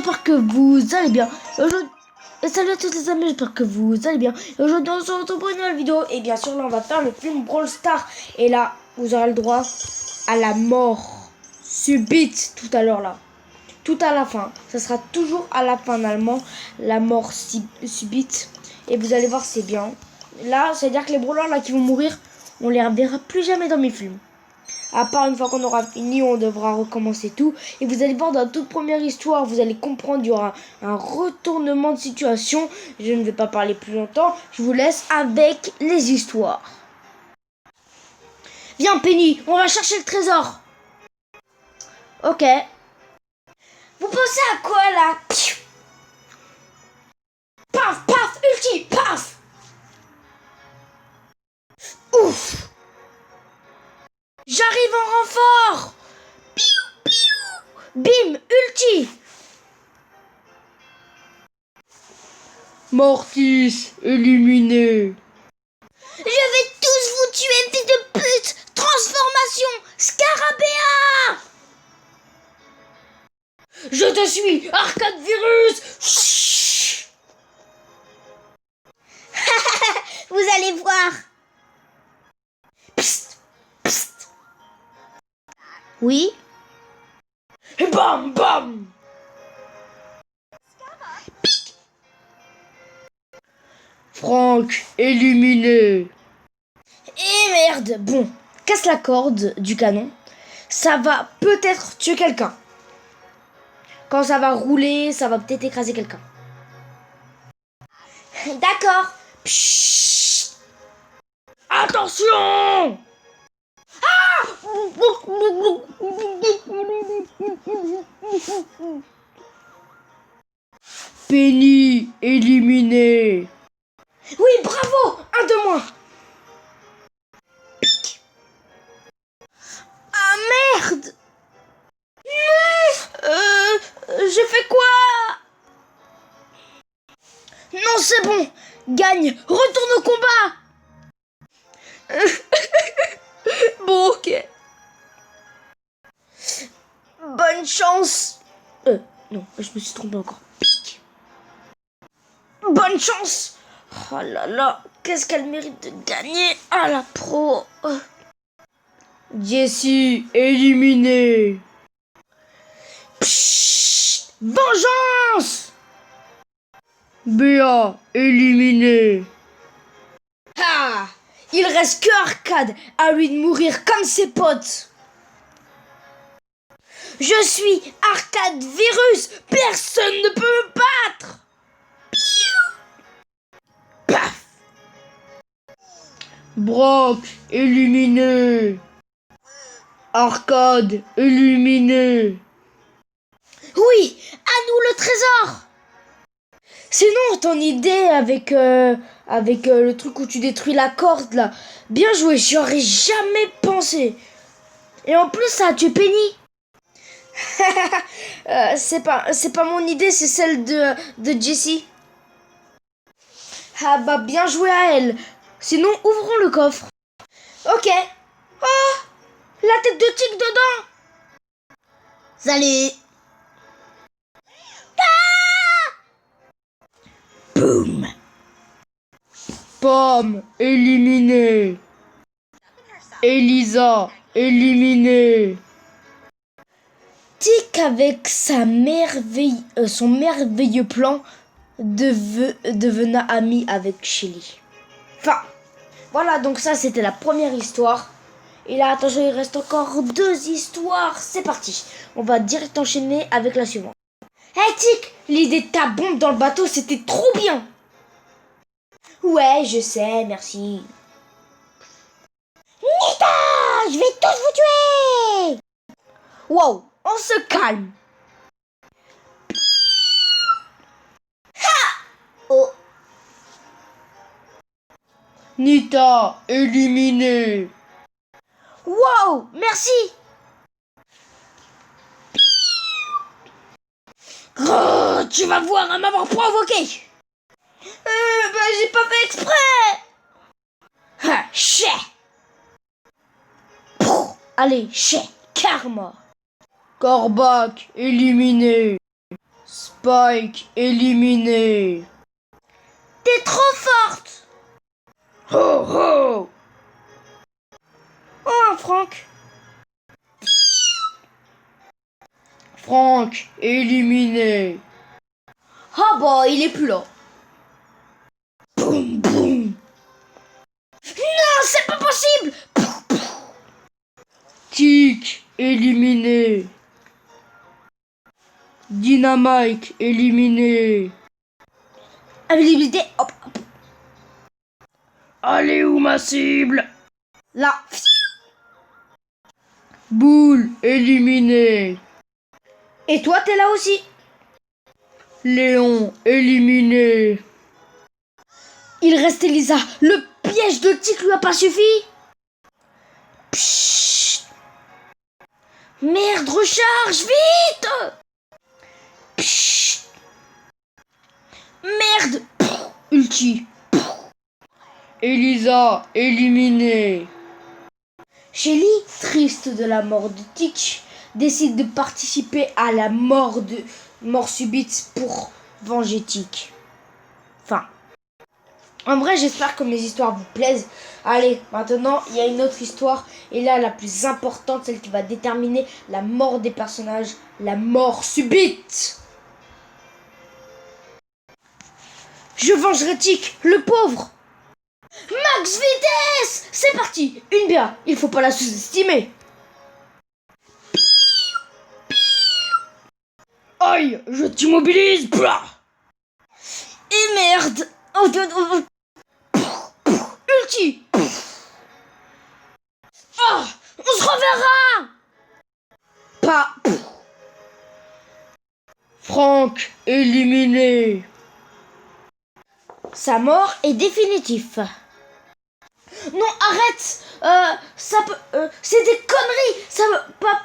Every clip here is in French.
j'espère que vous allez bien. Et salut à tous les amis, j'espère que vous allez bien. Et aujourd'hui, on se retrouve pour une nouvelle vidéo. Et bien sûr, là, on va faire le film Brawl Stars. Et là, vous aurez le droit à la mort subite tout à l'heure là. Tout à la fin. Ça sera toujours à la fin, normalement, la mort subite. Et vous allez voir, c'est bien. Là, ça veut dire que les brawlers là qui vont mourir, on les reverra plus jamais dans mes films. À part une fois qu'on aura fini, on devra recommencer tout. Et vous allez voir dans la toute première histoire, vous allez comprendre, il y aura un retournement de situation. Je ne vais pas parler plus longtemps. Je vous laisse avec les histoires. Viens Penny, on va chercher le trésor. Ok. Vous pensez à quoi là? Paf, paf, ulti, paf. Ouf. J'arrive en renfort. Piou, piou. Bim, ulti. Mortis, éliminé. Je vais tous vous tuer, fils de pute. Transformation, Scarabéa. Je te suis, Arcade Virus. Vous allez voir. Psst, psst. Oui. Et bam, bam. Pic. Franck, éliminé. Et merde. Bon, casse la corde du canon. Ça va peut-être tuer quelqu'un. Quand ça va rouler, ça va peut-être écraser quelqu'un. D'accord. Psst. Attention. Ah. Penny, éliminé. Oui, bravo. Un de moins. Pic. Ah merde. Non. Je fais quoi? Non, c'est bon. Gagne. Retourne au combat. Bon, ok. Bonne chance. Non, je me suis trompé encore. Pic. Bonne chance. Oh là là, qu'est-ce qu'elle mérite de gagner à la pro. Jessie, éliminé. Psst, vengeance. Béa, éliminé. Ah, il reste que Arcade, à lui de mourir comme ses potes. Je suis Arcade Virus, personne ne peut me battre. Paf. Brock, éliminé. Arcade, éliminé. Oui, à nous le trésor. Sinon, ton idée avec le truc où tu détruis la corde là, bien joué, j'y aurais jamais pensé. Et en plus, ça a tué Penny. C'est pas mon idée, c'est celle de Jessie. Ah bah bien joué à elle. Sinon, ouvrons le coffre. Ok. Oh, la tête de tigre dedans. Salut. Boum. Pomme, éliminée. Elisa, éliminée. Tic avec son merveilleux plan devena ami avec Shelly. Enfin, voilà, donc ça c'était la première histoire. Et là, attention, il reste encore 2 histoires. C'est parti. On va direct enchaîner avec la suivante. Hey Tic, l'idée de ta bombe dans le bateau, c'était trop bien. Ouais, je sais, merci. Nita, je vais tous vous tuer. Wow, on se calme. Ha. Oh. Nita, éliminée. Wow, merci. Oh, tu vas voir à m'avoir provoqué. J'ai pas fait exprès. Ah, chais. Allez, chais, karma. Corbac, éliminé. Spike éliminé. T'es trop forte. Ho ho. Oh, Franck. Franck éliminé. Ah bah, il est plus là. Boum boum. Non, c'est pas possible. Tic éliminé. Dynamite éliminé. Invisibilité, hop, hop. Allez où ma cible? Là. Boule éliminé. Et toi, t'es là aussi. Léon éliminé. Il reste Elisa. Le piège de Tic lui a pas suffi. Psst. Merde, recharge, vite. Psst. Merde. Ulti. Elisa éliminée. Shelly, triste de la mort de Tic, décide de participer à la mort subite pour venger Tic. Enfin, en vrai, j'espère que mes histoires vous plaisent. Allez, maintenant, il y a une autre histoire. Et là, la plus importante, celle qui va déterminer la mort des personnages, la mort subite. Je vengerai Tic, le pauvre. Max vitesse. C'est parti. Une BA, il faut pas la sous-estimer. Aïe, je t'immobilise. Et merde. Ulti. Oh, on se reverra. Pas. Franck éliminé. Sa mort est définitive. Non, arrête. Ça peut. C'est des conneries. Ça peut pas.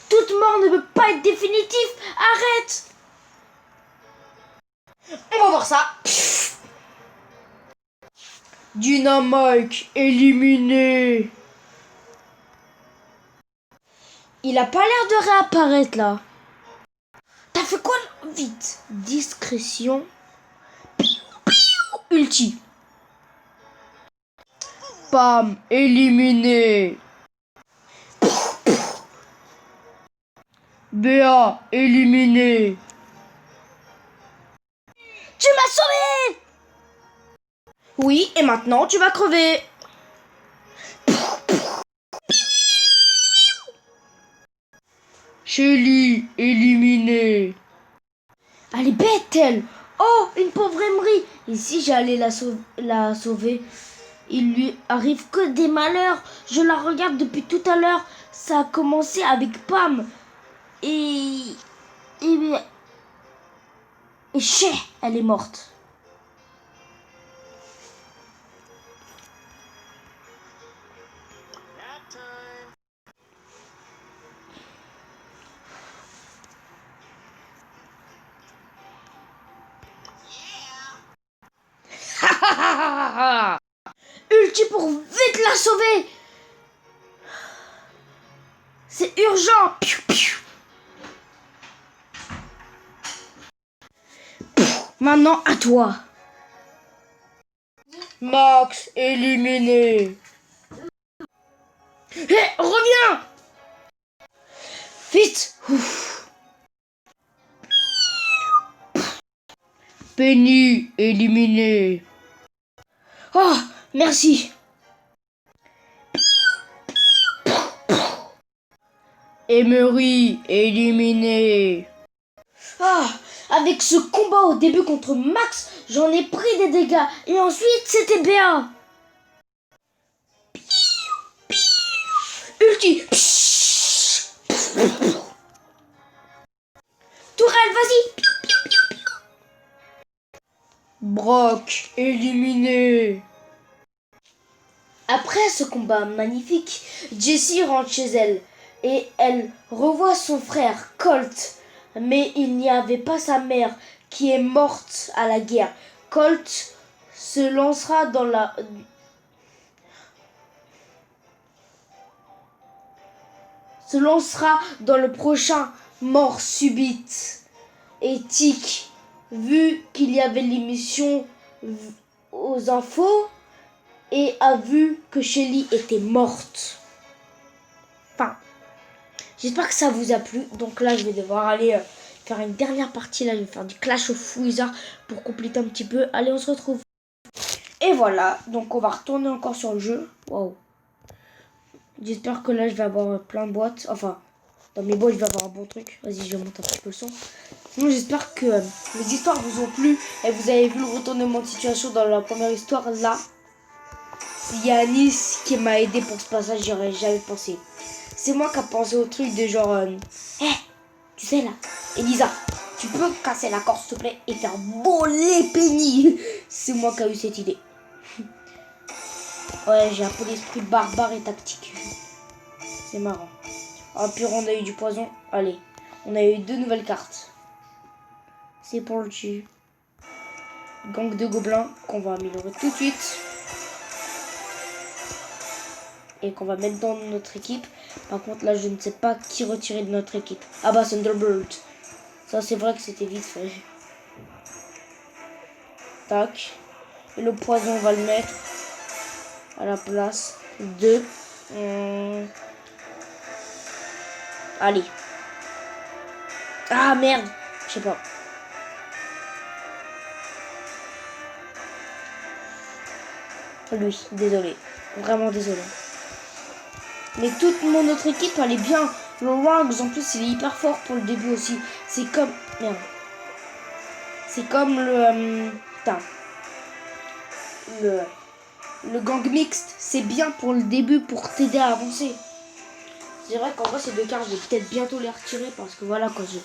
Toute mort ne peut pas être définitive. Arrête. On va voir ça. Dynamite éliminé. Il a pas l'air de réapparaître là. T'as fait quoi? Vite. Discrétion. Ulti. Pam, éliminé. Béa, éliminé. Tu m'as sauvé. Oui, et maintenant tu vas crever. Shelly, éliminé. Elle est bête, elle. Oh, une pauvre Emery. Et si j'allais la sauver? Il lui arrive que des malheurs. Je la regarde depuis tout à l'heure. Ça a commencé avec Pam. Et chais, elle est morte. Ulti pour vite la sauver. C'est urgent. Maintenant à toi. Max éliminé. Hé, reviens. Vite. Penny éliminé. Oh, merci. Emery éliminé. Ah, avec ce combat au début contre Max, j'en ai pris des dégâts. Et ensuite, c'était Béa. Ulti. Tourelle, vas-y. Brock éliminé. Après ce combat magnifique, Jessie rentre chez elle et elle revoit son frère Colt. Mais il n'y avait pas sa mère qui est morte à la guerre. Colt se lancera dans le prochain mort subite. éthique, vu qu'il y avait l'émission aux infos, et a vu que Shelly était morte. Enfin, j'espère que ça vous a plu. Donc là, je vais devoir aller faire une dernière partie. Là, je vais faire du Clash of Wizards pour compléter un petit peu. Allez, on se retrouve. Et voilà, donc on va retourner encore sur le jeu. Waouh. J'espère que là, je vais avoir plein de boîtes. Enfin, dans mes boîtes, je vais avoir un bon truc. Vas-y, je monte un petit peu le son. Sinon, j'espère que les histoires vous ont plu. Et vous avez vu le retournement de situation dans la première histoire. Là, il y a Anis qui m'a aidé pour ce passage. J'aurais jamais pensé. C'est moi qui a pensé au truc de genre... tu sais là, Elisa, tu peux casser la corde s'il te plaît et faire voler Penny. C'est moi qui a eu cette idée. Ouais, j'ai un peu l'esprit barbare et tactique. C'est marrant. Ah, puis on a eu du poison. Allez, on a eu 2 nouvelles cartes. C'est pour le tue. Gang de gobelins qu'on va améliorer tout de suite. Et qu'on va mettre dans notre équipe. Par contre, là, je ne sais pas qui retirer de notre équipe. Ah bah, Thunderbolt. Ça, c'est vrai que c'était vite fait. Tac. Et le poison, on va le mettre à la place de... Allez. Ah, merde. Je sais pas. Lui, désolé. Vraiment désolé. Mais toute mon autre équipe, elle est bien. Le Rangs, en plus, il est hyper fort pour le début aussi. C'est comme... Merde. C'est comme le... putain. Le gang mixte, c'est bien pour le début, pour t'aider à avancer. C'est vrai qu'en vrai, ces 2 cartes, je vais peut-être bientôt les retirer. Parce que voilà, quand je...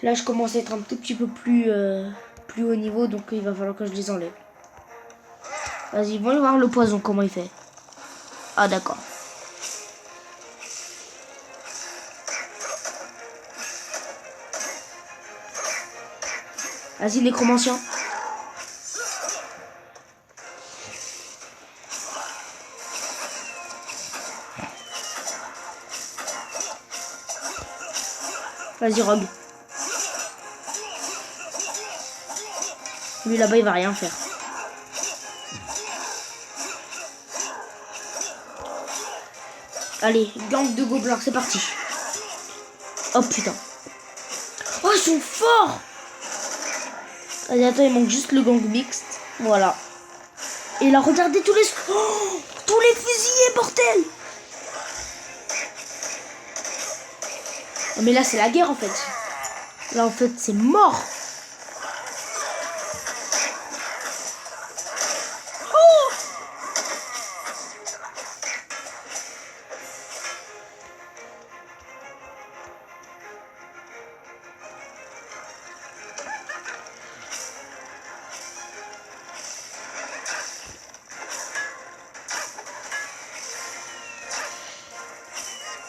Là, je commence à être un tout petit peu plus haut niveau. Donc, il va falloir que je les enlève. Vas-y, voyons voir le poison, comment il fait. Ah, d'accord. Vas-y, nécromancien. Vas-y, Rogue. Lui, là-bas, il va rien faire. Allez, gang de gobelins, c'est parti. Oh, putain. Oh, ils sont forts. Allez, attends, il manque juste le gang mixte. Voilà. Et là, regardez tous les... Oh, tous les fusillés, bordel. Oh, mais là, c'est la guerre, en fait. Là, en fait, c'est mort. Oh.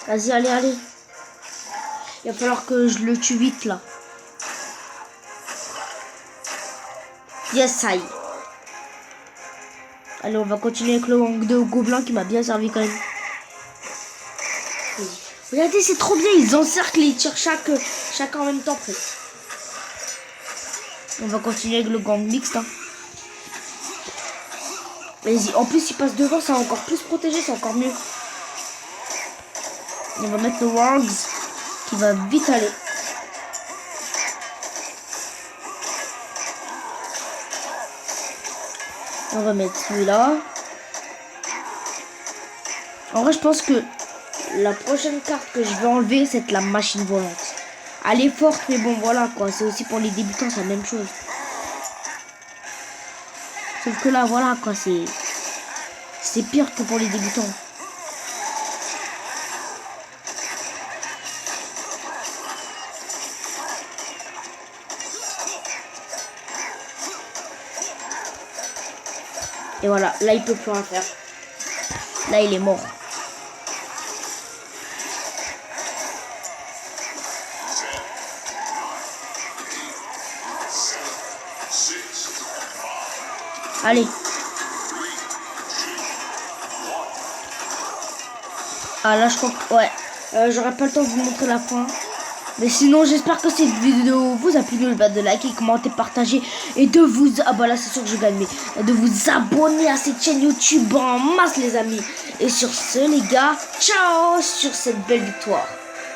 Vas-y, allez, allez. Il va falloir que je le tue vite, là. Yes, ça y est. Allez, on va continuer avec le gang de gobelins qui m'a bien servi quand même. Regardez, c'est trop bien. Ils encerclent et ils tirent chacun en même temps presque. On va continuer avec le gang mixte. Hein. Vas-y, en plus, il passe devant, ça va encore plus protéger, c'est encore mieux. On va mettre le Wargs qui va vite aller. On va mettre celui-là. En vrai, je pense que la prochaine carte que je vais enlever, c'est la machine volante. Elle est forte, mais bon, voilà quoi. C'est aussi pour les débutants, c'est la même chose. Sauf que là, voilà quoi, c'est pire que pour les débutants. Et voilà, là il peut plus rien faire. Là il est mort. Allez. Ah là je crois que... Ouais. J'aurais pas le temps de vous montrer la fin. Mais sinon, j'espère que cette vidéo vous a plu. N'oubliez pas de liker, commenter, partager et de vous... Ah bah là, c'est sûr que je gagne, mais de vous abonner à cette chaîne YouTube en masse, les amis. Et sur ce, les gars, ciao sur cette belle victoire.